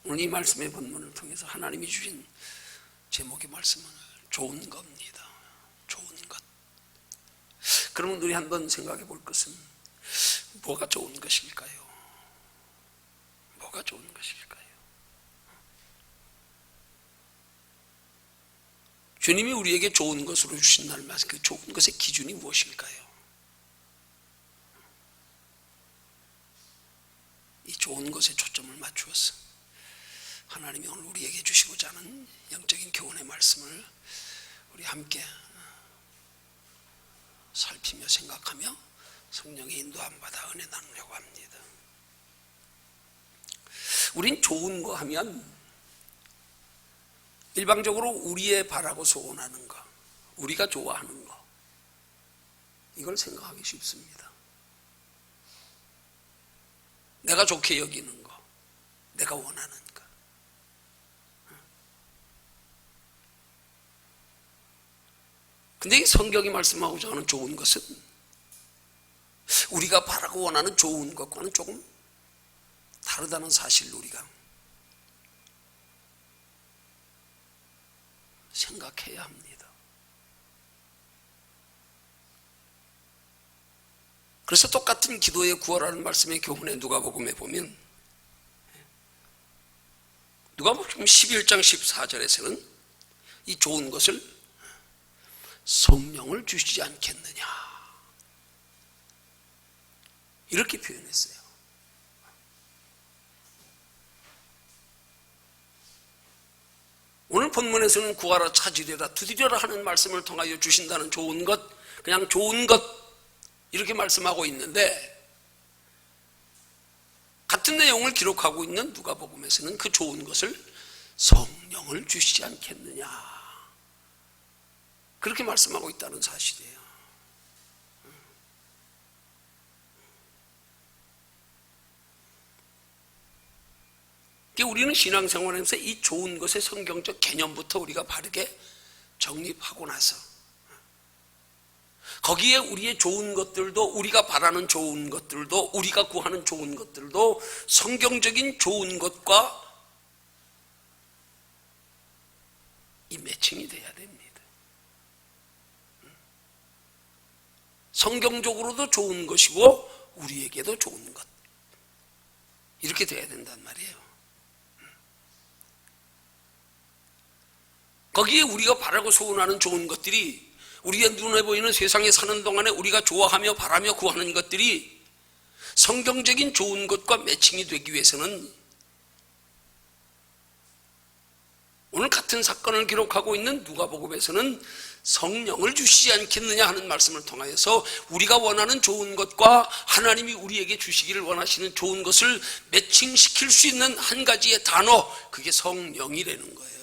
오늘 이 말씀의 본문을 통해서 하나님이 주신 제목의 말씀은 좋은 겁니다. 좋은 것. 그러면 우리 한번 생각해 볼 것은 뭐가 좋은 것일까요? 뭐가 좋은 것일까요? 주님이 우리에게 좋은 것으로 주신 날마다 그 좋은 것의 기준이 무엇일까요? 이 좋은 것에 초점을 맞추어서 하나님이 오늘 우리에게 주시고자 하는 영적인 교훈의 말씀을 우리 함께 살피며 생각하며 성령의 인도함 받아 은혜 나누려고 합니다. 우린 좋은 거 하면 일방적으로 우리의 바라고 소원하는 거, 우리가 좋아하는 거, 이걸 생각하기 쉽습니다. 내가 좋게 여기는 거, 내가 원하는 거. 근데 이 성경이 말씀하고자 하는 좋은 것은 우리가 바라고 원하는 좋은 것과는 조금 다르다는 사실을 우리가 생각해야 합니다. 그래서 똑같은 기도에 구하라는 말씀의 교훈에 누가복음에 보면 누가복음 11장 14절에서는 이 좋은 것을 성령을 주시지 않겠느냐 이렇게 표현했어요. 오늘 본문에서는 구하라 찾으리라 두드려라 하는 말씀을 통하여 주신다는 좋은 것, 그냥 좋은 것 이렇게 말씀하고 있는데 같은 내용을 기록하고 있는 누가복음에서는 그 좋은 것을 성령을 주시지 않겠느냐 그렇게 말씀하고 있다는 사실이에요. 우리는 신앙생활에서 이 좋은 것의 성경적 개념부터 우리가 바르게 정립하고 나서 거기에 우리의 좋은 것들도 우리가 바라는 좋은 것들도 우리가 구하는 좋은 것들도 성경적인 좋은 것과 이 매칭이 돼야 됩니다. 성경적으로도 좋은 것이고 우리에게도 좋은 것 이렇게 돼야 된단 말이에요. 거기에 우리가 바라고 소원하는 좋은 것들이 우리의 눈에 보이는 세상에 사는 동안에 우리가 좋아하며 바라며 구하는 것들이 성경적인 좋은 것과 매칭이 되기 위해서는 오늘 같은 사건을 기록하고 있는 누가복음에서는 성령을 주시지 않겠느냐 하는 말씀을 통하여서 우리가 원하는 좋은 것과 하나님이 우리에게 주시기를 원하시는 좋은 것을 매칭시킬 수 있는 한 가지의 단어, 그게 성령이라는 거예요.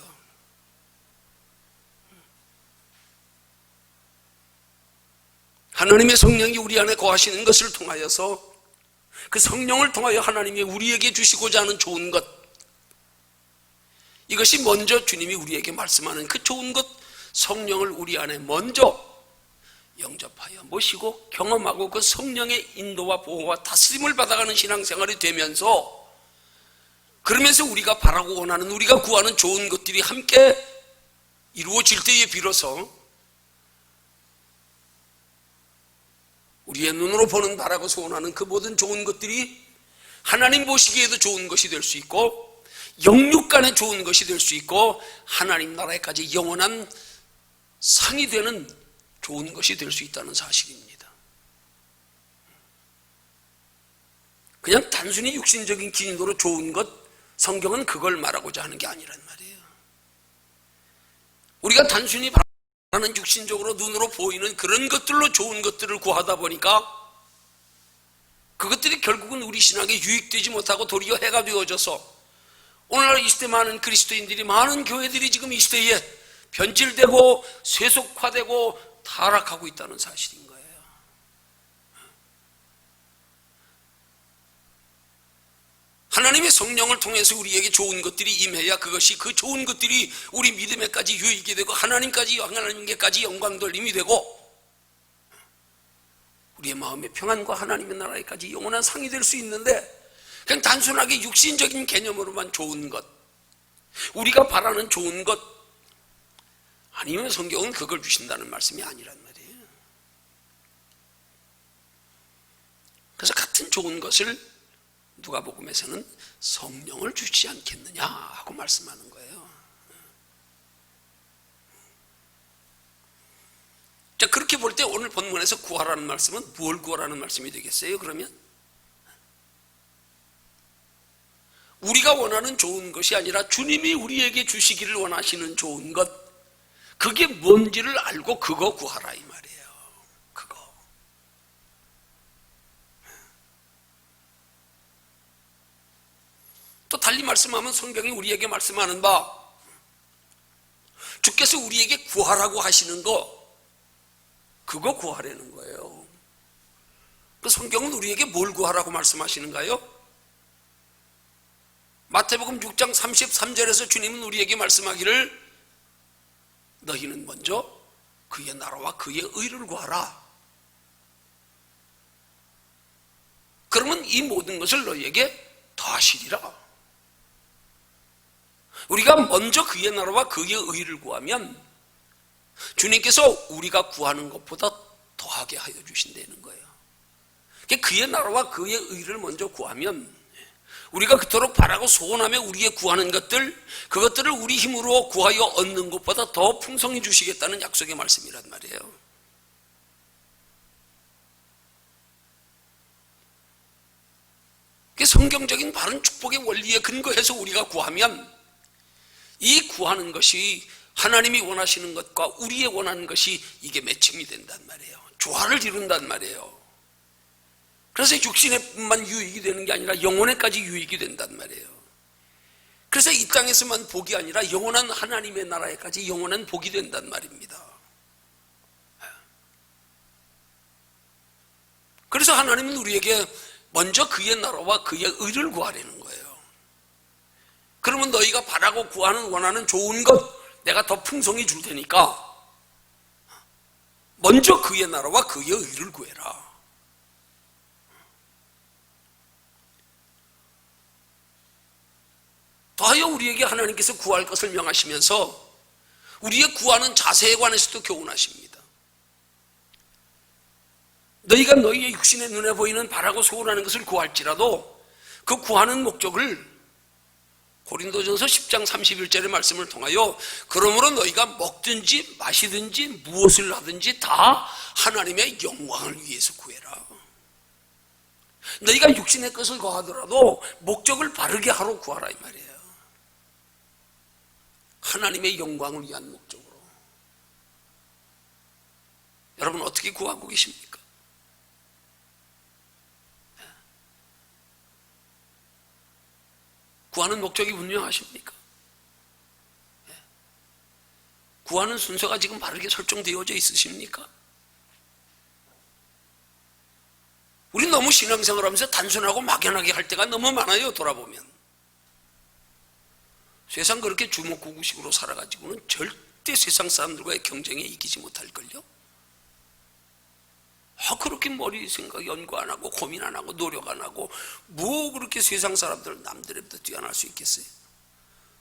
하나님의 성령이 우리 안에 거하시는 것을 통하여서 그 성령을 통하여 하나님이 우리에게 주시고자 하는 좋은 것, 이것이 먼저 주님이 우리에게 말씀하는 그 좋은 것, 성령을 우리 안에 먼저 영접하여 모시고 경험하고 그 성령의 인도와 보호와 다스림을 받아가는 신앙생활이 되면서 그러면서 우리가 바라고 원하는 우리가 구하는 좋은 것들이 함께 이루어질 때에 비로소 우리의 눈으로 보는 바라고 소원하는 그 모든 좋은 것들이 하나님 보시기에도 좋은 것이 될 수 있고 영육간에 좋은 것이 될 수 있고 하나님 나라에까지 영원한 상이 되는 좋은 것이 될 수 있다는 사실입니다. 그냥 단순히 육신적인 기준으로 좋은 것, 성경은 그걸 말하고자 하는 게 아니란 말이에요. 우리가 단순히 바라는 육신적으로 눈으로 보이는 그런 것들로 좋은 것들을 구하다 보니까 그것들이 결국은 우리 신앙에 유익되지 못하고 도리어 해가 되어져서 오늘날 이 시대 많은 그리스도인들이, 많은 교회들이 지금 이 시대에 변질되고 세속화되고 타락하고 있다는 사실인 거예요. 하나님의 성령을 통해서 우리에게 좋은 것들이 임해야 그것이 그 좋은 것들이 우리 믿음에까지 유익이 되고 하나님께까지 영광 돌림이 되고 우리의 마음의 평안과 하나님의 나라에까지 영원한 상이 될 수 있는데 그냥 단순하게 육신적인 개념으로만 좋은 것, 우리가 바라는 좋은 것, 아니면 성경은 그걸 주신다는 말씀이 아니란 말이에요. 그래서 같은 좋은 것을 누가복음에서는 성령을 주시지 않겠느냐 하고 말씀하는 거예요. 자, 그렇게 볼 때 오늘 본문에서 구하라는 말씀은 뭘 구하라는 말씀이 되겠어요? 그러면 우리가 원하는 좋은 것이 아니라 주님이 우리에게 주시기를 원하시는 좋은 것, 그게 뭔지를 알고 그거 구하라 이 말이에요. 그거. 또 달리 말씀하면 성경이 우리에게 말씀하는 바, 주께서 우리에게 구하라고 하시는 거, 그거 구하라는 거예요. 그 성경은 우리에게 뭘 구하라고 말씀하시는가요? 마태복음 6장 33절에서 주님은 우리에게 말씀하기를 너희는 먼저 그의 나라와 그의 의를 구하라. 그러면 이 모든 것을 너희에게 더하시리라. 우리가 먼저 그의 나라와 그의 의를 구하면 주님께서 우리가 구하는 것보다 더하게 하여 주신다는 거예요. 그의 나라와 그의 의를 먼저 구하면 우리가 그토록 바라고 소원하며 우리의 구하는 것들, 그것들을 우리 힘으로 구하여 얻는 것보다 더 풍성히 주시겠다는 약속의 말씀이란 말이에요. 성경적인 바른 축복의 원리에 근거해서 우리가 구하면 이 구하는 것이 하나님이 원하시는 것과 우리의 원하는 것이 이게 매칭이 된단 말이에요. 조화를 이룬단 말이에요. 그래서 육신에만 유익이 되는 게 아니라 영혼에까지 유익이 된단 말이에요. 그래서 이 땅에서만 복이 아니라 영원한 하나님의 나라에까지 영원한 복이 된단 말입니다. 그래서 하나님은 우리에게 먼저 그의 나라와 그의 의를 구하라는 거예요. 그러면 너희가 바라고 구하는 원하는 좋은 것 내가 더 풍성히 줄 테니까 먼저 그의 나라와 그의 의를 구해라. 더하여 우리에게 하나님께서 구할 것을 명하시면서 우리의 구하는 자세에 관해서도 교훈하십니다. 너희가 너희의 육신의 눈에 보이는 바라고 소원하는 것을 구할지라도 그 구하는 목적을 고린도전서 10장 31절의 말씀을 통하여 그러므로 너희가 먹든지 마시든지 무엇을 하든지 다 하나님의 영광을 위해서 구해라. 너희가 육신의 것을 구하더라도 목적을 바르게 하러 구하라 이 말이에요. 하나님의 영광을 위한 목적으로. 여러분 어떻게 구하고 계십니까? 구하는 목적이 분명하십니까? 구하는 순서가 지금 바르게 설정되어져 있으십니까? 우리 너무 신앙생활 하면서 단순하고 막연하게 할 때가 너무 많아요. 돌아보면 세상 그렇게 주먹구구식으로 살아가지고는 절대 세상 사람들과의 경쟁에 이기지 못할걸요. 그렇게 머리 생각 연구 안 하고 고민 안 하고 노력 안 하고 뭐 그렇게 세상 사람들 남들보다 뛰어날 수 있겠어요?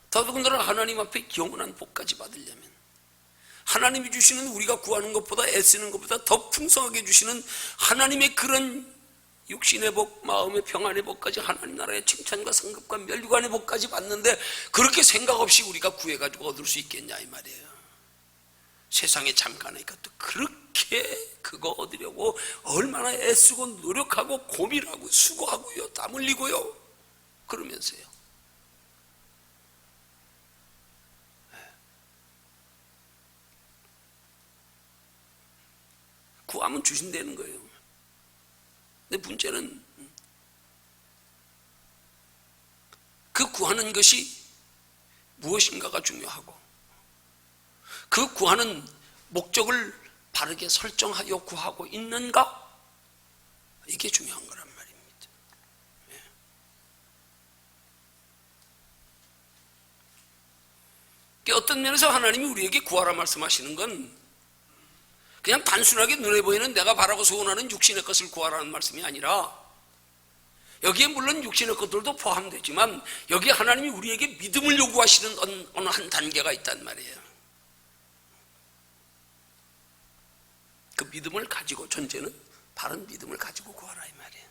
더더군다나 하나님 앞에 영원한 복까지 받으려면 하나님이 주시는 우리가 구하는 것보다 애쓰는 것보다 더 풍성하게 주시는 하나님의 그런 육신의 복, 마음의 평안의 복까지 하나님 나라의 칭찬과 상급과 멸류관의 복까지 받는데 그렇게 생각 없이 우리가 구해가지고 얻을 수 있겠냐 이 말이에요. 세상에 잠깐의 것도 그렇게 그거 얻으려고 얼마나 애쓰고 노력하고 고민하고 수고하고요, 땀 흘리고요 그러면서요. 구하면 주신다는 거예요. 근데 문제는 그 구하는 것이 무엇인가가 중요하고 그 구하는 목적을 바르게 설정하여 구하고 있는가? 이게 중요한 거란 말입니다. 어떤 면에서 하나님이 우리에게 구하라 말씀하시는 건 그냥 단순하게 눈에 보이는 내가 바라고 소원하는 육신의 것을 구하라는 말씀이 아니라 여기에 물론 육신의 것들도 포함되지만 여기에 하나님이 우리에게 믿음을 요구하시는 어느 한 단계가 있단 말이에요. 그 믿음을 가지고, 전제는 바른 믿음을 가지고 구하라 이 말이에요.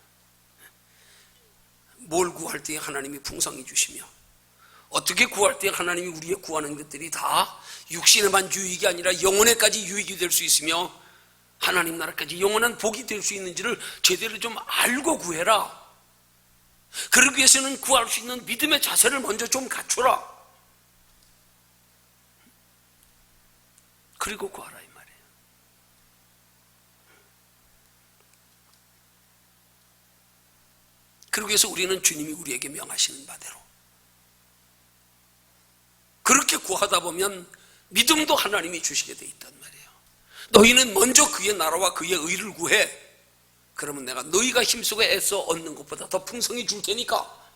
뭘 구할 때 하나님이 풍성히 주시며, 어떻게 구할 때 하나님이 우리의 구하는 것들이 다 육신에만 유익이 아니라 영혼에까지 유익이 될 수 있으며 하나님 나라까지 영원한 복이 될 수 있는지를 제대로 좀 알고 구해라. 그러기 위해서는 구할 수 있는 믿음의 자세를 먼저 좀 갖추라. 그리고 구하라 이 말이에요. 그러기 위해서 우리는 주님이 우리에게 명하시는 바대로 그렇게 구하다 보면 믿음도 하나님이 주시게 돼 있단 말이에요. 너희는 먼저 그의 나라와 그의 의를 구해. 그러면 내가 너희가 힘쓰고 애써 얻는 것보다 더 풍성히 줄 테니까.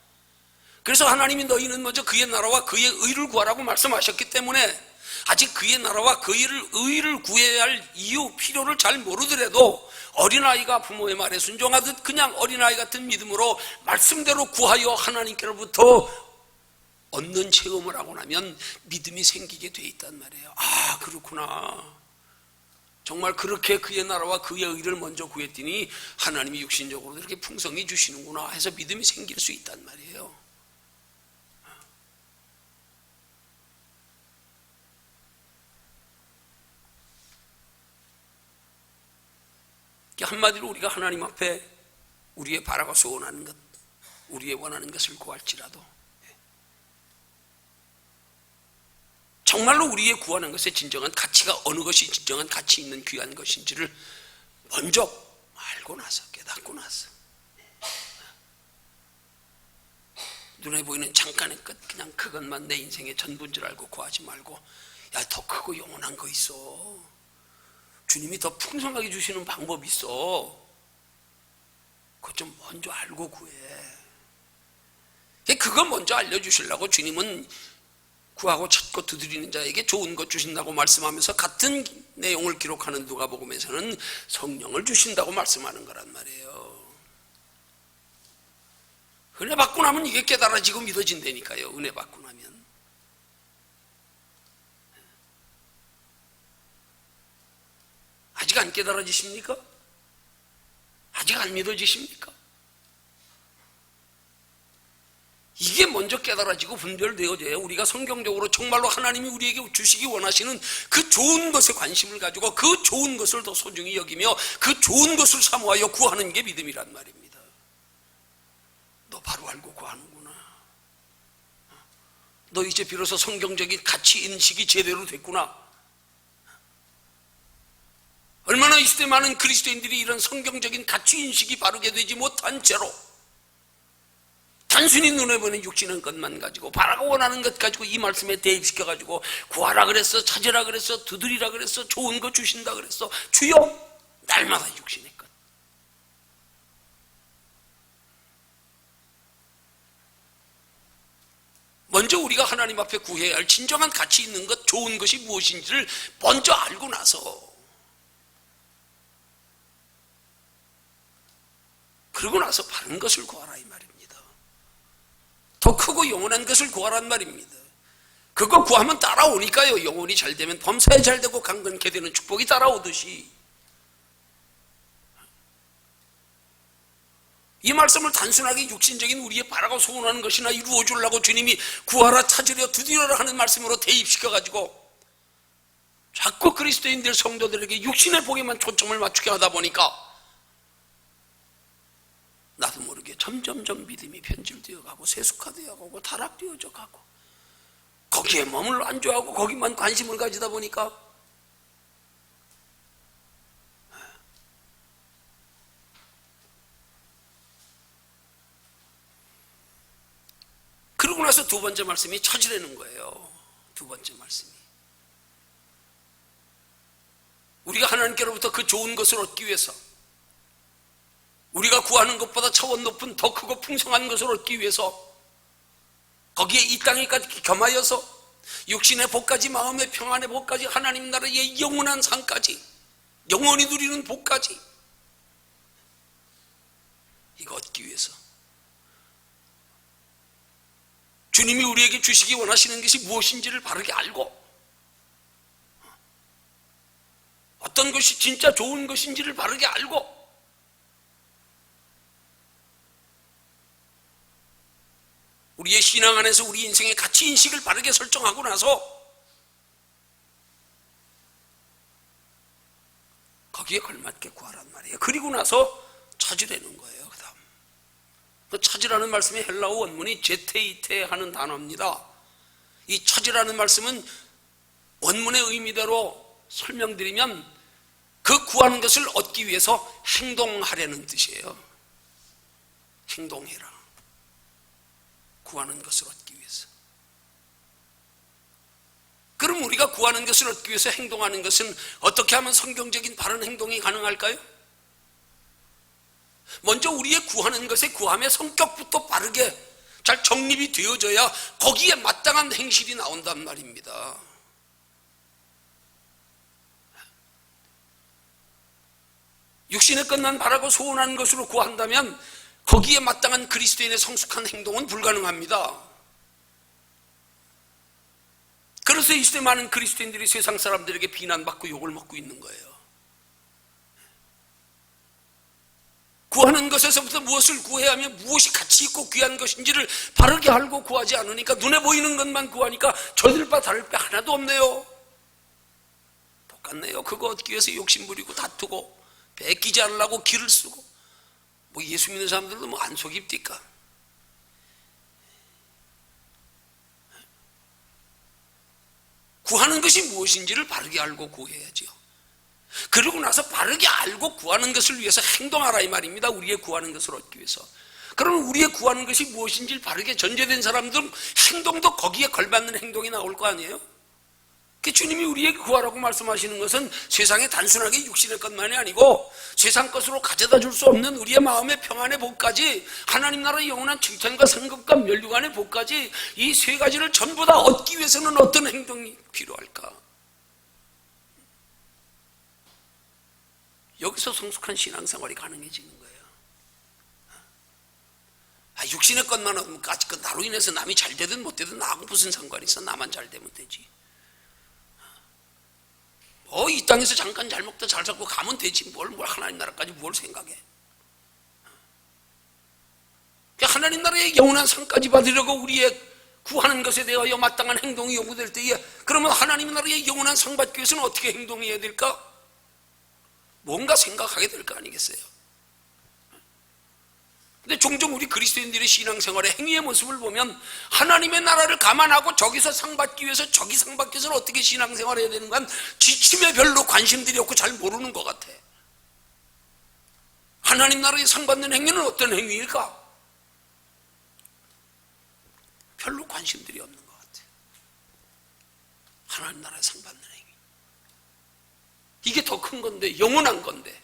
그래서 하나님이 너희는 먼저 그의 나라와 그의 의를 구하라고 말씀하셨기 때문에 아직 그의 나라와 그의 의를 구해야 할 이유, 필요를 잘 모르더라도 어린아이가 부모의 말에 순종하듯 그냥 어린아이 같은 믿음으로 말씀대로 구하여 하나님께로부터 얻는 체험을 하고 나면 믿음이 생기게 돼 있단 말이에요. 아, 그렇구나. 정말 그렇게 그의 나라와 그의 의를 먼저 구했더니 하나님이 육신적으로 이렇게 풍성히 주시는구나 해서 믿음이 생길 수 있단 말이에요. 한마디로 우리가 하나님 앞에 우리의 바라고 소원하는 것, 우리의 원하는 것을 구할지라도 정말로 우리의 구하는 것의 진정한 가치가 어느 것이 진정한 가치 있는 귀한 것인지를 먼저 알고 나서, 깨닫고 나서, 눈에 보이는 잠깐의 것, 그냥 그것만 내 인생의 전부인 줄 알고 구하지 말고, 야, 더 크고 영원한 거 있어. 주님이 더 풍성하게 주시는 방법이 있어. 그거 좀 먼저 알고 구해. 그거 먼저 알려주시려고 주님은 구하고 찾고 두드리는 자에게 좋은 것 주신다고 말씀하면서 같은 내용을 기록하는 누가복음에서는 성령을 주신다고 말씀하는 거란 말이에요. 은혜 받고 나면 이게 깨달아지고 믿어진다니까요. 은혜 받고 나면. 아직 안 깨달아지십니까? 아직 안 믿어지십니까? 이게 먼저 깨달아지고 분별되어져야 우리가 성경적으로 정말로 하나님이 우리에게 주시기 원하시는 그 좋은 것에 관심을 가지고 그 좋은 것을 더 소중히 여기며 그 좋은 것을 사모하여 구하는 게 믿음이란 말입니다. 너 바로 알고 구하는구나. 너 이제 비로소 성경적인 가치 인식이 제대로 됐구나. 얼마나 이 시대 많은 그리스도인들이 이런 성경적인 가치 인식이 바르게 되지 못한 채로 단순히 눈에 보이는 육신의 것만 가지고 바라고 원하는 것 가지고 이 말씀에 대입시켜가지고 구하라 그랬어, 찾으라 그랬어, 두드리라 그랬어, 좋은 거 주신다 그랬어. 주여, 날마다 육신의 것. 먼저 우리가 하나님 앞에 구해야 할 진정한 가치 있는 것, 좋은 것이 무엇인지를 먼저 알고 나서, 그러고 나서 바른 것을 구하라 이 말입니다. 더 크고 영원한 것을 구하란 말입니다. 그거 구하면 따라오니까요. 영혼이 잘 되면 범사에 잘 되고 강건케 되는 축복이 따라오듯이. 이 말씀을 단순하게 육신적인 우리의 바라고 소원하는 것이나 이루어주려고 주님이 구하라, 찾으려, 두드려라 하는 말씀으로 대입시켜가지고 자꾸 그리스도인들 성도들에게 육신의 복에만 초점을 맞추게 하다 보니까 나도 모르게 점점점 믿음이 변질되어 가고 세속화되어 가고 타락되어져 가고 거기에 몸을 안주하고 거기만 관심을 가지다 보니까 그러고 나서 두 번째 말씀이 찾으라는 거예요. 두 번째 말씀이 우리가 하나님께로부터 그 좋은 것을 얻기 위해서 우리가 구하는 것보다 차원 높은 더 크고 풍성한 것을 얻기 위해서 거기에 이 땅에까지 겸하여서 육신의 복까지 마음의 평안의 복까지 하나님 나라의 영원한 상까지 영원히 누리는 복까지 이거 얻기 위해서 주님이 우리에게 주시기 원하시는 것이 무엇인지를 바르게 알고 어떤 것이 진짜 좋은 것인지를 바르게 알고 우리의 신앙 안에서 우리 인생의 가치 인식을 바르게 설정하고 나서 거기에 걸맞게 구하란 말이에요. 그리고 나서 찾으려는 거예요. 그 다음 찾으라는 말씀의 헬라어 원문이 제테이테 하는 단어입니다. 이 찾으라는 말씀은 원문의 의미대로 설명드리면 그 구하는 것을 얻기 위해서 행동하려는 뜻이에요. 행동해라. 구하는 것을 얻기 위해서. 그럼 우리가 구하는 것을 얻기 위해서 행동하는 것은 어떻게 하면 성경적인 바른 행동이 가능할까요? 먼저 우리의 구하는 것의 구함의 성격부터 바르게 잘 정립이 되어져야 거기에 마땅한 행실이 나온단 말입니다. 육신에 끝난 바라고 소원하는 것으로 구한다면 거기에 마땅한 그리스도인의 성숙한 행동은 불가능합니다. 그래서 이 시대 많은 그리스도인들이 세상 사람들에게 비난받고 욕을 먹고 있는 거예요. 구하는 것에서부터 무엇을 구해야 하며 무엇이 가치 있고 귀한 것인지를 바르게 알고 구하지 않으니까 눈에 보이는 것만 구하니까 저들 바 다를 바 하나도 없네요. 똑같네요. 그거 얻기 위해서 욕심 부리고 다투고 베끼지 않으려고 기를 쓰고 뭐 예수 믿는 사람들도 뭐 안 속입니까? 구하는 것이 무엇인지를 바르게 알고 구해야죠. 그리고 나서 바르게 알고 구하는 것을 위해서 행동하라 이 말입니다. 우리의 구하는 것을 얻기 위해서. 그러면 우리의 구하는 것이 무엇인지를 바르게 전제된 사람들은 행동도 거기에 걸맞는 행동이 나올 거 아니에요? 주님이 우리에게 구하라고 말씀하시는 것은 세상에 단순하게 육신의 것만이 아니고 세상 것으로 가져다 줄 수 없는 우리의 마음의 평안의 복까지 하나님 나라의 영원한 칭찬과 상급과 멸류관의 복까지 이 세 가지를 전부 다 얻기 위해서는 어떤 행동이 필요할까? 여기서 성숙한 신앙생활이 가능해지는 거예요. 육신의 것만 얻으면 나로 인해서 남이 잘 되든 못 되든 나하고 무슨 상관이 있어? 나만 잘 되면 되지. 이 땅에서 잠깐 잘 먹다 잘 살고 가면 되지 뭘 하나님 나라까지 뭘 생각해. 하나님 나라의 영원한 상까지 받으려고 우리의 구하는 것에 대하여 마땅한 행동이 요구될 때에 그러면 하나님 나라의 영원한 상 받기 위해서는 어떻게 행동해야 될까? 뭔가 생각하게 될 거 아니겠어요? 근데 종종 우리 그리스도인들의 신앙생활의 행위의 모습을 보면 하나님의 나라를 감안하고 저기서 상 받기 위해서 저기 상 받기 위해서는 어떻게 신앙생활을 해야 되는 건 지침에 별로 관심들이 없고 잘 모르는 것 같아. 하나님 나라의 상 받는 행위는 어떤 행위일까? 별로 관심들이 없는 것 같아. 하나님 나라의 상 받는 행위. 이게 더 큰 건데 영원한 건데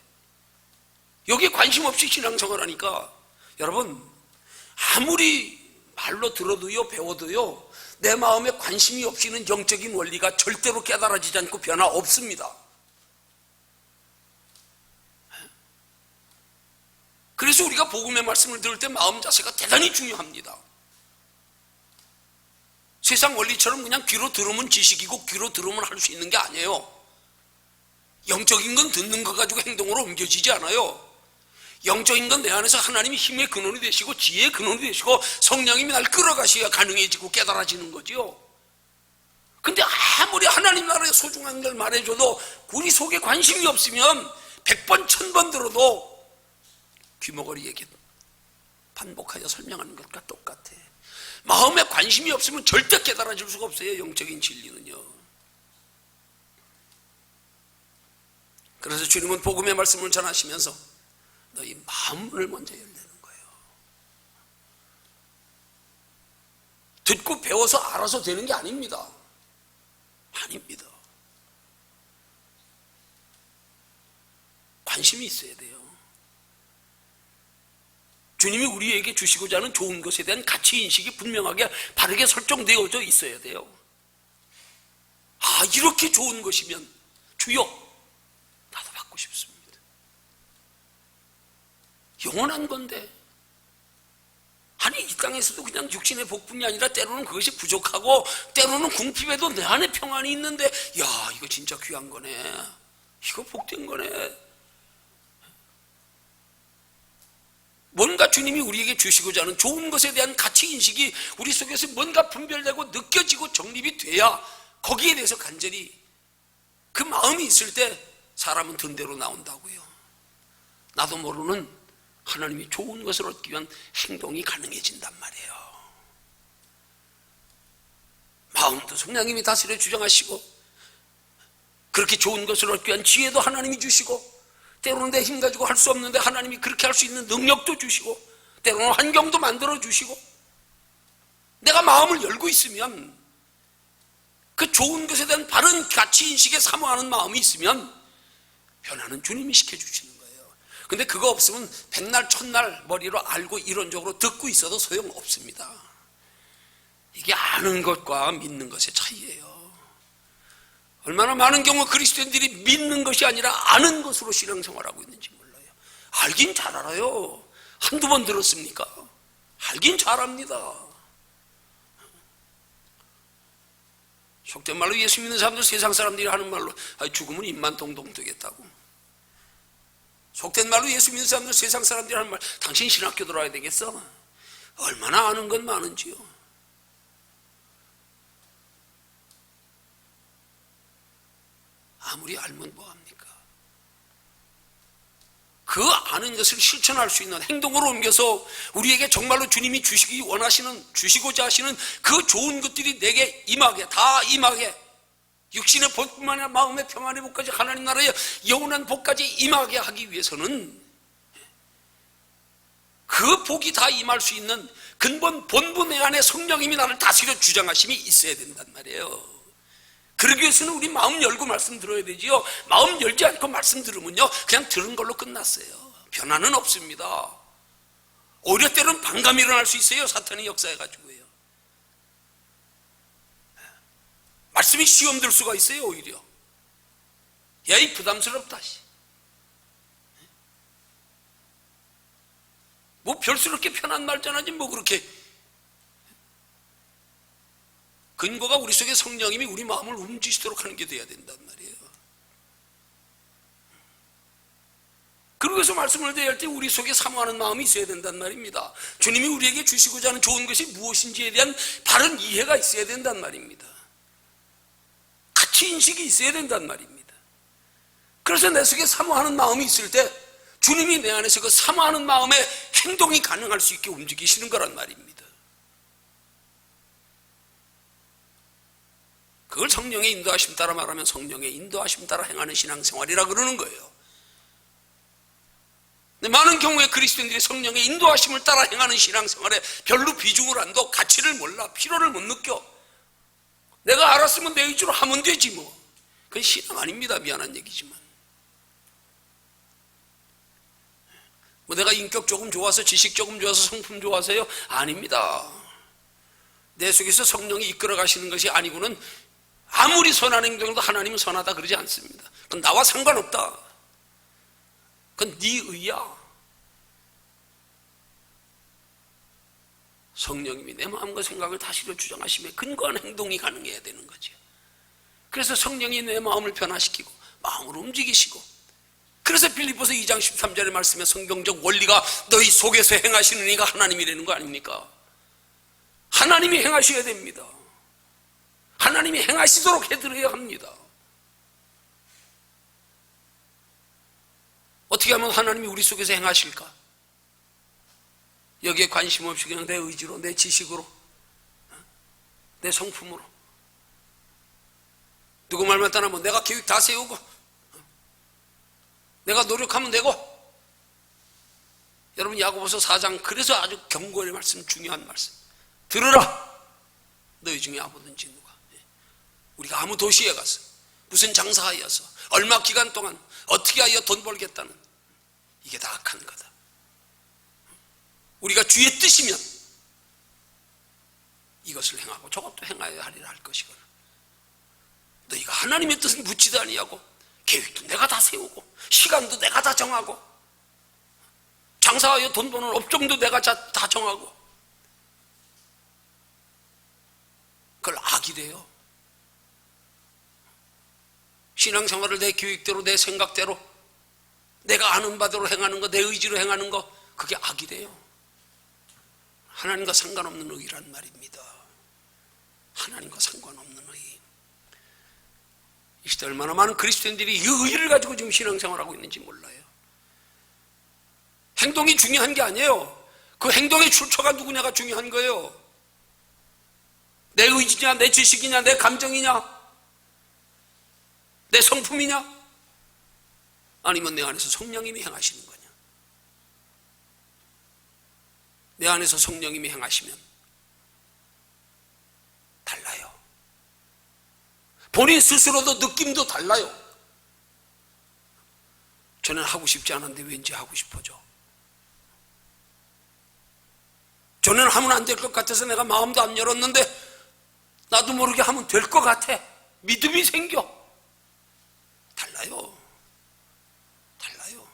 여기에 관심 없이 신앙생활 하니까 여러분 아무리 말로 들어도요 배워도요 내 마음에 관심이 없이는 영적인 원리가 절대로 깨달아지지 않고 변화 없습니다. 그래서 우리가 복음의 말씀을 들을 때 마음 자세가 대단히 중요합니다. 세상 원리처럼 그냥 귀로 들으면 지식이고 귀로 들으면 할 수 있는 게 아니에요. 영적인 건 듣는 거 가지고 행동으로 옮겨지지 않아요. 영적인 건 내 안에서 하나님이 힘의 근원이 되시고 지혜의 근원이 되시고 성령님이 날 끌어가셔야 가능해지고 깨달아지는 거죠. 근데 아무리 하나님 나라의 소중한 걸 말해줘도 우리 속에 관심이 없으면 100번 1000번 들어도 귀머거리에게 반복하여 설명하는 것과 똑같아. 마음에 관심이 없으면 절대 깨달아질 수가 없어요. 영적인 진리는요. 그래서 주님은 복음의 말씀을 전하시면서 너희 마음을 먼저 열려는 거예요. 듣고 배워서 알아서 되는 게 아닙니다. 아닙니다. 관심이 있어야 돼요. 주님이 우리에게 주시고자 하는 좋은 것에 대한 가치 인식이 분명하게 바르게 설정되어져 있어야 돼요. 이렇게 좋은 것이면 주여 나도 받고 싶습니다. 영원한 건데 아니 이 땅에서도 그냥 육신의 복뿐이 아니라 때로는 그것이 부족하고 때로는 궁핍해도 내 안에 평안이 있는데 야 이거 진짜 귀한 거네, 이거 복된 거네. 뭔가 주님이 우리에게 주시고자 하는 좋은 것에 대한 가치인식이 우리 속에서 뭔가 분별되고 느껴지고 정립이 돼야 거기에 대해서 간절히 그 마음이 있을 때 사람은 든 대로 나온다고요. 나도 모르는 하나님이 좋은 것을 얻기 위한 행동이 가능해진단 말이에요. 마음도 성령님이 다스려 주장하시고 그렇게 좋은 것을 얻기 위한 지혜도 하나님이 주시고 때로는 내 힘 가지고 할 수 없는데 하나님이 그렇게 할 수 있는 능력도 주시고 때로는 환경도 만들어 주시고 내가 마음을 열고 있으면 그 좋은 것에 대한 바른 가치인식에 사모하는 마음이 있으면 변화는 주님이 시켜주시는 거예요. 근데 그거 없으면 백날 천날 머리로 알고 이론적으로 듣고 있어도 소용없습니다. 이게 아는 것과 믿는 것의 차이예요. 얼마나 많은 경우 그리스도인들이 믿는 것이 아니라 아는 것으로 신앙생활하고 있는지 몰라요. 알긴 잘 알아요. 한두 번 들었습니까? 알긴 잘 압니다. 속된 말로 예수 믿는 사람들, 세상 사람들이 하는 말로 죽으면 입만 동동 되겠다고. 속된 말로 예수 믿는 사람들, 세상 사람들이 하는 말, 당신 신학교 들어와야 되겠어? 얼마나 아는 건 많은지요. 아무리 알면 뭐합니까? 그 아는 것을 실천할 수 있는 행동으로 옮겨서 우리에게 정말로 주님이 주시기 원하시는, 주시고자 하시는 그 좋은 것들이 내게 임하게, 다 임하게, 육신의 복뿐만 아니라 마음의 평안의 복까지, 하나님 나라의 영원한 복까지 임하게 하기 위해서는 그 복이 다 임할 수 있는 근본 본부 내 안에 성령님이 나를 다스려 주장하심이 있어야 된단 말이에요. 그러기 위해서는 우리 마음 열고 말씀 들어야 되지요. 마음 열지 않고 말씀 들으면요 그냥 들은 걸로 끝났어요. 변화는 없습니다. 오히려 때로는 반감이 일어날 수 있어요. 사탄이 역사해가지고요. 말씀이 시험 들 수가 있어요. 오히려 야이 부담스럽다, 뭐 별스럽게 편한 말 전하지 뭐 그렇게. 근거가 우리 속에 성령님이 우리 마음을 움직이시도록 하는 게 돼야 된단 말이에요. 그러고서 말씀을 대할 때 우리 속에 사모하는 마음이 있어야 된단 말입니다. 주님이 우리에게 주시고자 하는 좋은 것이 무엇인지에 대한 바른 이해가 있어야 된단 말입니다. 가치인식이 있어야 된단 말입니다. 그래서 내 속에 사모하는 마음이 있을 때 주님이 내 안에서 그 사모하는 마음의 행동이 가능할 수 있게 움직이시는 거란 말입니다. 그걸 성령의 인도하심 따라 말하면 성령의 인도하심 따라 행하는 신앙생활이라 그러는 거예요. 근데 많은 경우에 그리스도인들이 성령의 인도하심을 따라 행하는 신앙생활에 별로 비중을 안 둬. 가치를 몰라. 필요를 못 느껴. 내가 알았으면 내 의지로 하면 되지 뭐. 그건 신앙 아닙니다. 미안한 얘기지만. 뭐 내가 인격 조금 좋아서, 지식 조금 좋아서, 성품 좋아서요? 아닙니다. 내 속에서 성령이 이끌어 가시는 것이 아니고는 아무리 선한 행동도 하나님은 선하다 그러지 않습니다. 그건 나와 상관없다. 그건 네 의야. 성령님이 내 마음과 생각을 다스려 주장하심에 근거한 행동이 가능해야 되는 거죠. 그래서 성령이 내 마음을 변화시키고 마음을 움직이시고, 그래서 빌립보서 2장 13절의 말씀에 성경적 원리가 너희 속에서 행하시는 이가 하나님이라는 거 아닙니까? 하나님이 행하셔야 됩니다. 하나님이 행하시도록 해드려야 합니다. 어떻게 하면 하나님이 우리 속에서 행하실까? 여기에 관심 없이 그냥 내 의지로, 내 지식으로, 내 성품으로, 누구 말만 따라하면 내가 계획 다 세우고 내가 노력하면 되고. 여러분 야고보서 4장 그래서 아주 경고의 말씀, 중요한 말씀 들으라. 너희 중에 아무든지 누가 우리가 아무 도시에 가서 무슨 장사하여서 얼마 기간 동안 어떻게 하여 돈 벌겠다는, 이게 다 악한 거다. 우리가 주의 뜻이면 이것을 행하고 저것도 행하여야 하리라 할 것이거늘 너희가 하나님의 뜻은 묻지도 아니하고 계획도 내가 다 세우고 시간도 내가 다 정하고 장사하여 돈 버는 업종도 내가 다 정하고 그걸 악이래요. 신앙생활을 내 계획대로, 내 생각대로, 내가 아는 바대로 행하는 거, 내 의지로 행하는 거, 그게 악이래요. 하나님과 상관없는 의란 말입니다. 하나님과 상관없는 의. 이 시대 얼마나 많은 그리스도인들이 이 의를 가지고 지금 신앙생활하고 있는지 몰라요. 행동이 중요한 게 아니에요. 그 행동의 출처가 누구냐가 중요한 거예요. 내 의지냐, 내 지식이냐, 내 감정이냐, 내 성품이냐, 아니면 내 안에서 성령님이 행하시는 거냐. 내 안에서 성령님이 행하시면 달라요. 본인 스스로도 느낌도 달라요. 저는 하고 싶지 않은데 왠지 하고 싶어져. 저는 하면 안 될 것 같아서 내가 마음도 안 열었는데 나도 모르게 하면 될 것 같아. 믿음이 생겨. 달라요. 달라요.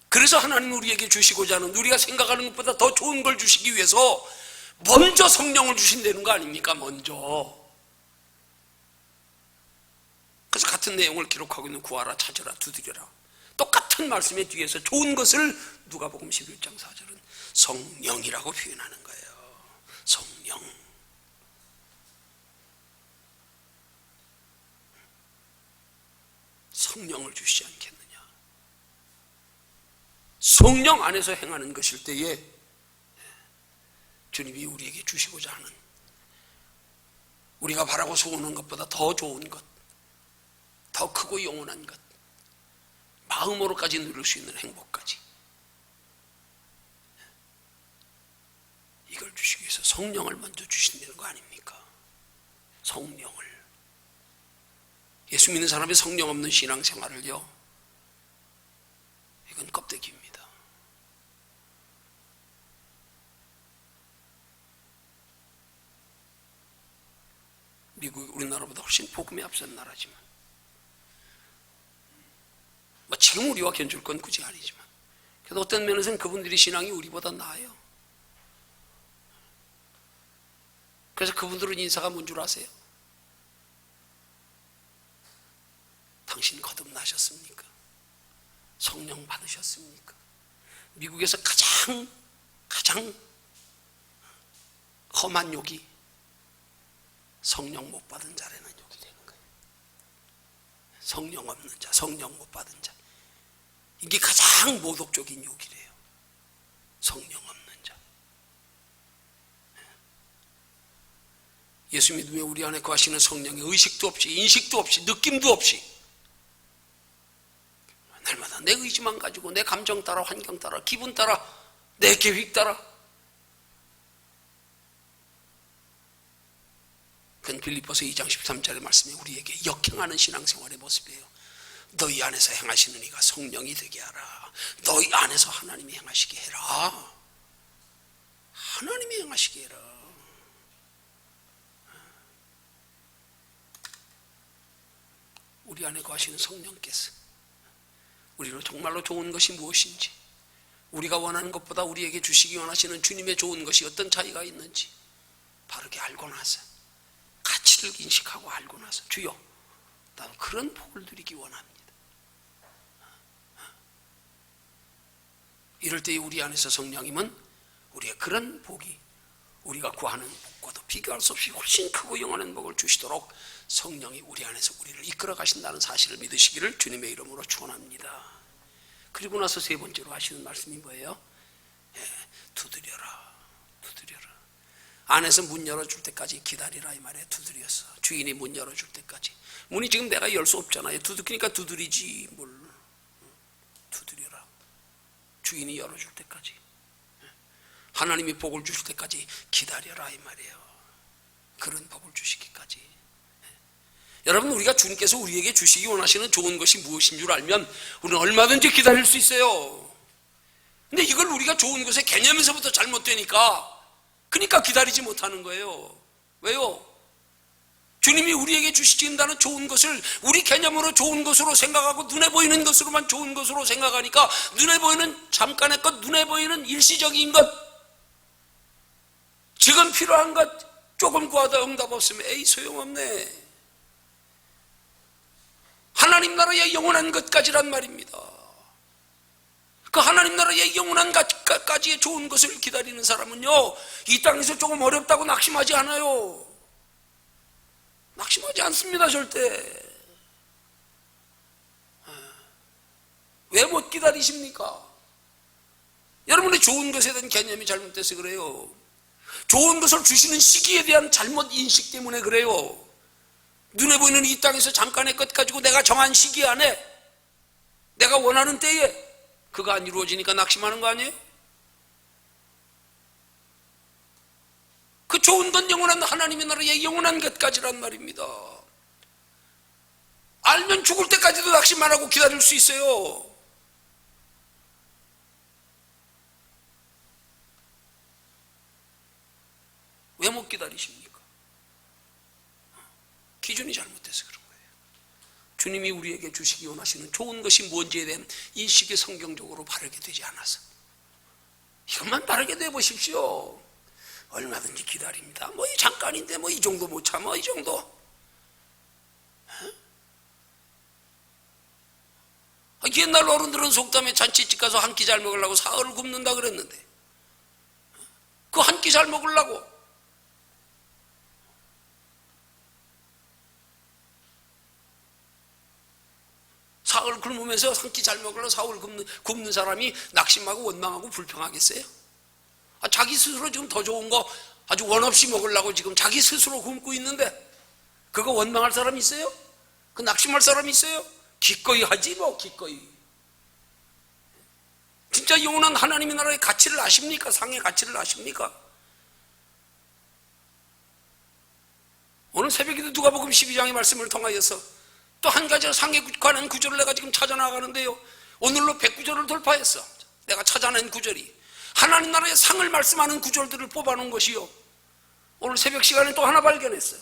그래서 하나님 우리에게 주시고자 하는, 우리가 생각하는 것보다 더 좋은 걸 주시기 위해서 먼저 성령을 주신다는 거 아닙니까? 먼저. 그래서 같은 내용을 기록하고 있는 구하라, 찾으라, 두드려라, 똑같은 말씀의 뒤에서 좋은 것을 누가복음 11장 4절은 성령이라고 표현하는 거예요. 성령. 성령을 주시지 않겠느냐. 성령 안에서 행하는 것일 때에 주님이 우리에게 주시고자 하는, 우리가 바라고 소원하는 것보다 더 좋은 것, 더 크고 영원한 것, 마음으로까지 누릴 수 있는 행복까지, 이걸 주시기 위해서 성령을 먼저 주신다는 거 아닙니까? 성령을. 예수 믿는 사람이 성령 없는 신앙생활을요, 이건 껍데기입니다. 미국이 우리나라보다 훨씬 복음에 앞선 나라지만, 뭐 지금 우리와 견줄 건 굳이 아니지만, 그래도 어떤 면에서는 그분들이 신앙이 우리보다 나아요. 그래서 그분들은 인사가 뭔 줄 아세요? 당신 거듭나셨습니까? 성령 받으셨습니까? 미국에서 가장 험한 욕이 성령 못 받은 자라는 욕이 되는 거예요. 성령 없는 자, 성령 못 받은 자, 이게 가장 모독적인 욕이래요. 성령 없는 자. 예수 믿음에 우리 안에 거하시는 성령의 의식도 없이, 인식도 없이, 느낌도 없이 날마다 내 의지만 가지고, 내 감정 따라, 환경 따라, 기분 따라, 내 계획 따라, 그건 빌립보서 2장 13절의 말씀이 우리에게 역행하는 신앙생활의 모습이에요. 너희 안에서 행하시는 이가 성령이 되게 하라. 너희 안에서 하나님이 행하시게 해라. 하나님이 행하시게 해라. 우리 안에 거하시는 성령께서 우리로 정말로 좋은 것이 무엇인지, 우리가 원하는 것보다 우리에게 주시기 원하시는 주님의 좋은 것이 어떤 차이가 있는지 바르게 알고 나서, 가치를 인식하고 알고 나서, 주여, 나는 그런 복을 누리기 원합니다. 이럴 때 우리 안에서 성령님은 우리의 그런 복이, 우리가 구하는 복과도 비교할 수 없이 훨씬 크고 영원한 복을 주시도록 성령이 우리 안에서 우리를 이끌어 가신다는 사실을 믿으시기를 주님의 이름으로 축원합니다. 그리고 나서 세 번째로 하시는 말씀이 뭐예요? 두드려라, 두드려라. 안에서 문 열어줄 때까지 기다리라, 이 말에 두드렸어. 주인이 문 열어줄 때까지. 문이 지금 내가 열 수 없잖아요. 두드리니까 두드리지 뭘. 두드려라. 주인이 열어줄 때까지, 하나님이 복을 주실 때까지 기다려라, 이 말이에요. 그런 복을 주시기까지. 여러분, 우리가 주님께서 우리에게 주시기 원하시는 좋은 것이 무엇인 줄 알면 우리는 얼마든지 기다릴 수 있어요. 근데 이걸 우리가 좋은 것의 개념에서부터 잘못되니까, 그러니까 기다리지 못하는 거예요. 왜요? 주님이 우리에게 주시긴다는 좋은 것을 우리 개념으로 좋은 것으로 생각하고 눈에 보이는 것으로만 좋은 것으로 생각하니까 눈에 보이는 잠깐의 것, 눈에 보이는 일시적인 것, 지금 필요한 것 조금 구하다 응답 없으면 에이 소용없네. 하나님 나라의 영원한 것까지란 말입니다. 그 하나님 나라의 영원한 것까지의 좋은 것을 기다리는 사람은요, 이 땅에서 조금 어렵다고 낙심하지 않아요. 낙심하지 않습니다, 절대. 왜 못 기다리십니까? 여러분의 좋은 것에 대한 개념이 잘못돼서 그래요. 좋은 것을 주시는 시기에 대한 잘못 인식 때문에 그래요. 눈에 보이는 이 땅에서 잠깐의 것 가지고 내가 정한 시기 안에 내가 원하는 때에 그거 안 이루어지니까 낙심하는 거 아니에요? 그 좋은 건 영원한 하나님의 나라의 영원한 것까지란 말입니다. 알면 죽을 때까지도 낙심 안 하고 기다릴 수 있어요. 왜 못 기다리십니까? 기준이 잘못돼서 그런 거예요. 주님이 우리에게 주시기 원하시는 좋은 것이 뭔지에 대한 인식이 성경적으로 바르게 되지 않아서 이것만 바르게 돼 보십시오. 얼마든지 기다립니다. 뭐 이 잠깐인데 뭐 이 정도 못 참아, 이 정도. 옛날 어른들은 속담에 잔치집 가서 한 끼 잘 먹으려고 사흘을 굶는다 그랬는데 그 한 끼 잘 먹으려고 사흘 굶으면서 한 끼 잘 먹으려고 사흘 굶는 사람이 낙심하고 원망하고 불평하겠어요? 자기 스스로 지금 더 좋은 거 아주 원 없이 먹으려고 지금 자기 스스로 굶고 있는데 그거 원망할 사람 있어요? 그 낙심할 사람 있어요? 기꺼이 하지 뭐, 기꺼이. 진짜 영원한 하나님의 나라의 가치를 아십니까? 상의 가치를 아십니까? 오늘 새벽에도 누가복음 12장의 말씀을 통하여서 또 한 가지 상에 관한 구절을 내가 지금 찾아나가는데요, 오늘로 100구절을 돌파했어. 내가 찾아낸 구절이 하나님 나라의 상을 말씀하는 구절들을 뽑아놓은 것이요, 오늘 새벽 시간에 또 하나 발견했어요.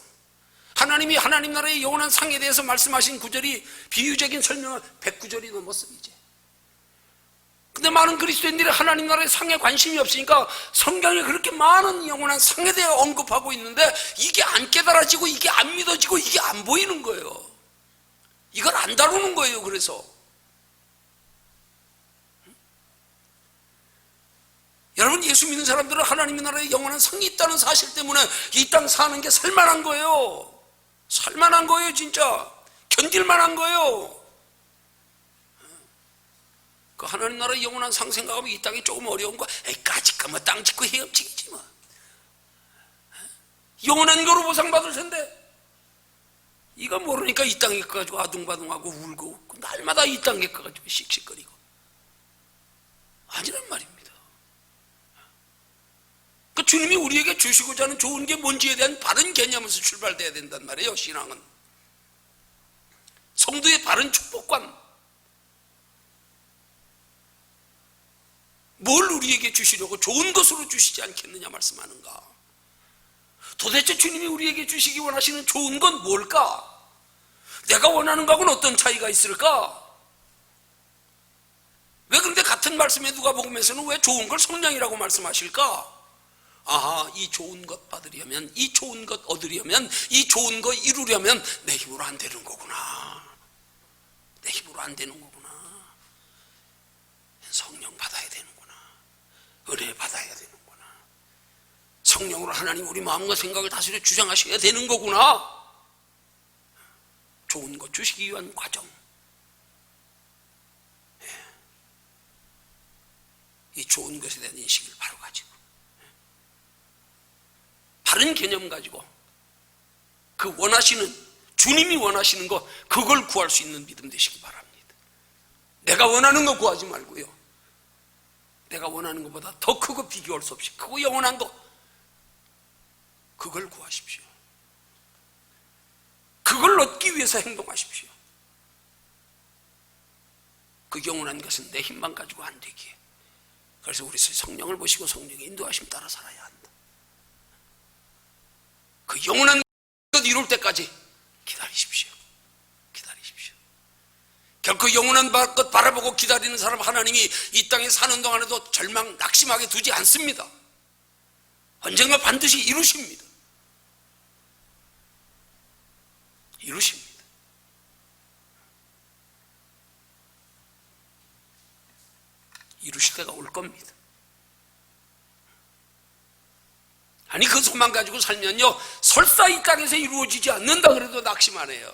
하나님이 하나님 나라의 영원한 상에 대해서 말씀하신 구절이 비유적인 설명을 100구절이 넘었어 이제. 근데 많은 그리스도인들이 하나님 나라의 상에 관심이 없으니까 성경에 그렇게 많은 영원한 상에 대해 언급하고 있는데 이게 안 깨달아지고 이게 안 믿어지고 이게 안 보이는 거예요. 이걸 안 다루는 거예요. 그래서 여러분, 예수 믿는 사람들은 하나님의 나라에 영원한 상이 있다는 사실 때문에 이 땅 사는 게 살만한 거예요. 살만한 거예요. 진짜 견딜만한 거예요. 그 하나님 나라의 영원한 상 생각하면 이 땅이 조금 어려운 거, 에이 까짓거 뭐 땅 짓고 헤엄치기지 뭐. 영원한 거로 보상받을 텐데 이거 모르니까 이 땅에 가지고 아둥바둥하고 울고 날마다 이 땅에 가지고 씩씩거리고 아니란 말입니다. 그 주님이 우리에게 주시고자 하는 좋은 게 뭔지에 대한 바른 개념에서 출발돼야 된단 말이에요. 신앙은 성도의 바른 축복관, 뭘 우리에게 주시려고 좋은 것으로 주시지 않겠느냐 말씀하는가. 도대체 주님이 우리에게 주시기 원하시는 좋은 건 뭘까? 내가 원하는 거하고는 어떤 차이가 있을까? 왜 그런데 같은 말씀에 누가복음에서는 왜 좋은 걸 성령이라고 말씀하실까? 아하, 이 좋은 것 받으려면, 이 좋은 것 얻으려면, 이 좋은 거 이루려면 내 힘으로 안 되는 거구나. 내 힘으로 안 되는 거구나. 성령 받아야 되는구나. 은혜 받아야 되는구나. 성령으로 하나님 우리 마음과 생각을 다스려 주장하셔야 되는 거구나. 좋은 것 주시기 위한 과정. 이 좋은 것에 대한 인식을 바로 가지고 바른 개념 가지고 그 원하시는, 주님이 원하시는 거 그걸 구할 수 있는 믿음 되시기 바랍니다. 내가 원하는 거 구하지 말고요, 내가 원하는 것보다 더 크고 비교할 수 없이 크고 영원한 거 그걸 구하십시오. 그걸 얻기 위해서 행동하십시오. 그 영원한 것은 내 힘만 가지고 안 되기에, 그래서 우리 성령을 보시고 성령의 인도하심 따라 살아야 한다. 그 영원한 것 것 이룰 때까지 기다리십시오. 기다리십시오. 결코 영원한 것 바라보고 기다리는 사람 하나님이 이 땅에 사는 동안에도 절망, 낙심하게 두지 않습니다. 언젠가 반드시 이루십니다. 이루십니다. 이루실 때가 올 겁니다. 아니 그 소망 가지고 살면요 설사 이 땅에서 이루어지지 않는다 그래도 낙심 안 해요.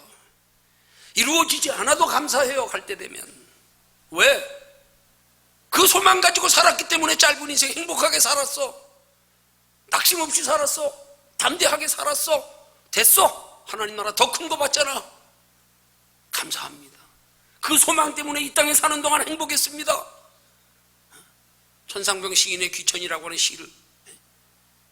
이루어지지 않아도 감사해요. 갈 때 되면. 왜? 그 소망 가지고 살았기 때문에 짧은 인생 행복하게 살았어. 낙심 없이 살았어. 담대하게 살았어. 됐어. 하나님 나라 더 큰 거 봤잖아. 감사합니다. 그 소망 때문에 이 땅에 사는 동안 행복했습니다. 천상병 시인의 귀천이라고 하는 시를,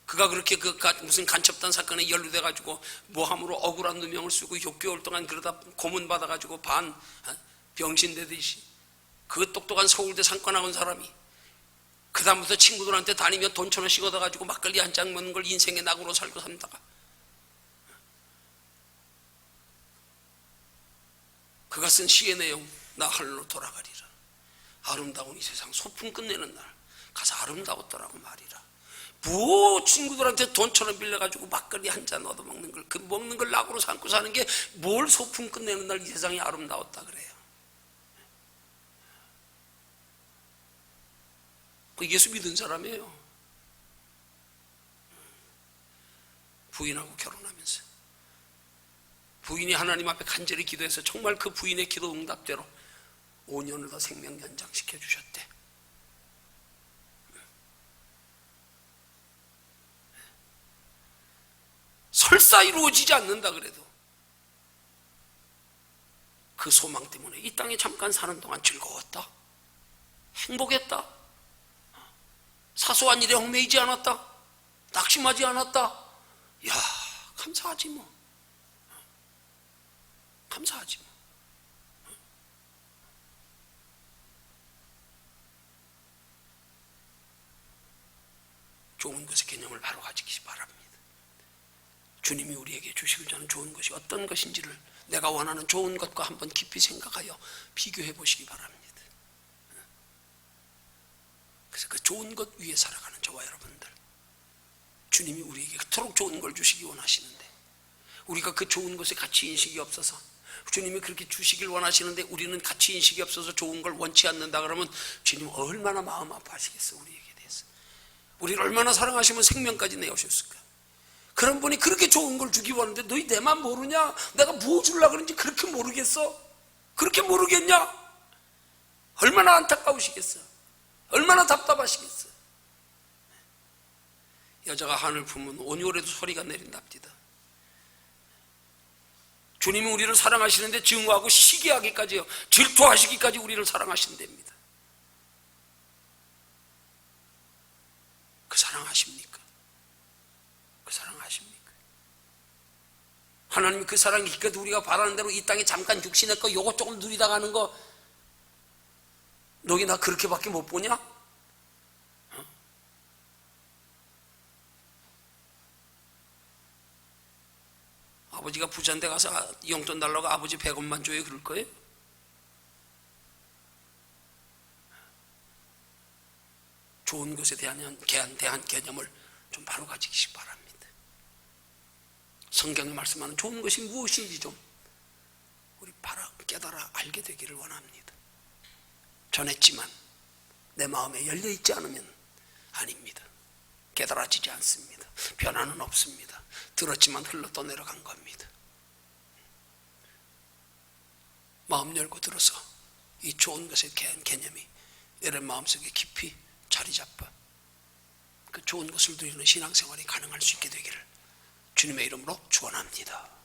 그가 그렇게 무슨 간첩단 사건에 연루돼 가지고 모함으로 억울한 누명을 쓰고 6개월 동안 그러다 고문 받아 가지고 병신되듯이 그 똑똑한 서울대 상관 나온 사람이 그 다음부터 친구들한테 다니며 돈 1,000원씩 얻어 가지고 막걸리 한 잔 먹는 걸 인생의 낙으로 살고 산다가 그가 쓴 시의 내용, 나 하늘로 돌아가리라. 아름다운 이 세상 소풍 끝내는 날 가서 아름다웠더라고 말이라. 뭐 친구들한테 돈 1,000원 빌려가지고 막걸리 한 잔 얻어먹는 걸, 그 먹는 걸 낙으로 삼고 사는 게 뭘 소풍 끝내는 날 이 세상이 아름다웠다 그래요. 그 예수 믿은 사람이에요. 부인하고 결혼하면서 부인이 하나님 앞에 간절히 기도해서 정말 그 부인의 기도 응답대로 5년을 더 생명 연장시켜 주셨대. 설사 이루어지지 않는다 그래도 그 소망 때문에 이 땅에 잠깐 사는 동안 즐거웠다, 행복했다, 사소한 일에 얽매이지 않았다, 낙심하지 않았다. 야, 감사하지 뭐. 감사하지 뭐. 좋은 것의 개념을 바로 가지기 바랍니다. 주님이 우리에게 주시고자 하는 좋은 것이 어떤 것인지를 내가 원하는 좋은 것과 한번 깊이 생각하여 비교해 보시기 바랍니다. 그래서 그 좋은 것 위에 살아가는 저와 여러분들, 주님이 우리에게 그토록 좋은 걸 주시기 원하시는데 우리가 그 좋은 것에 가치인식이 없어서, 주님이 그렇게 주시길 원하시는데 우리는 가치인식이 없어서 좋은 걸 원치 않는다 그러면 주님 얼마나 마음 아파하시겠어. 우리에게 대해서 우리를 얼마나 사랑하시면 생명까지 내어주셨을까. 그런 분이 그렇게 좋은 걸 주기 원하는데 너희 내만 모르냐? 내가 뭐 주려고 그러는지 그렇게 모르겠어? 그렇게 모르겠냐? 얼마나 안타까우시겠어. 얼마나 답답하시겠어. 여자가 한을 품으면 온유래도 소리가 내린답니다. 주님이 우리를 사랑하시는데 증오하고 시기하기까지요, 질투하시기까지 우리를 사랑하신답니다. 그 사랑하십니까? 그 사랑하십니까? 하나님이 그 사랑이 기껏 우리가 바라는 대로 이 땅에 잠깐 육신의 거 요거 조금 누리다 가는 거 너희 나 그렇게밖에 못 보냐? 아버지가 부자인데 가서 용돈 달라고 아버지 100원만 줘요 그럴 거예요? 좋은 것에 대한 개념을 좀 바로 가지시기 바랍니다. 성경이 말씀하는 좋은 것이 무엇인지 좀 우리 바로 깨달아 알게 되기를 원합니다. 전했지만 내 마음에 열려있지 않으면 아닙니다. 깨달아지지 않습니다. 변화는 없습니다. 들었지만 흘러 떠내려간 겁니다. 마음 열고 들어서 이 좋은 것에 대한 개념이 여러분 마음속에 깊이 자리 잡아 그 좋은 것을 누리는 신앙생활이 가능할 수 있게 되기를 주님의 이름으로 축원합니다.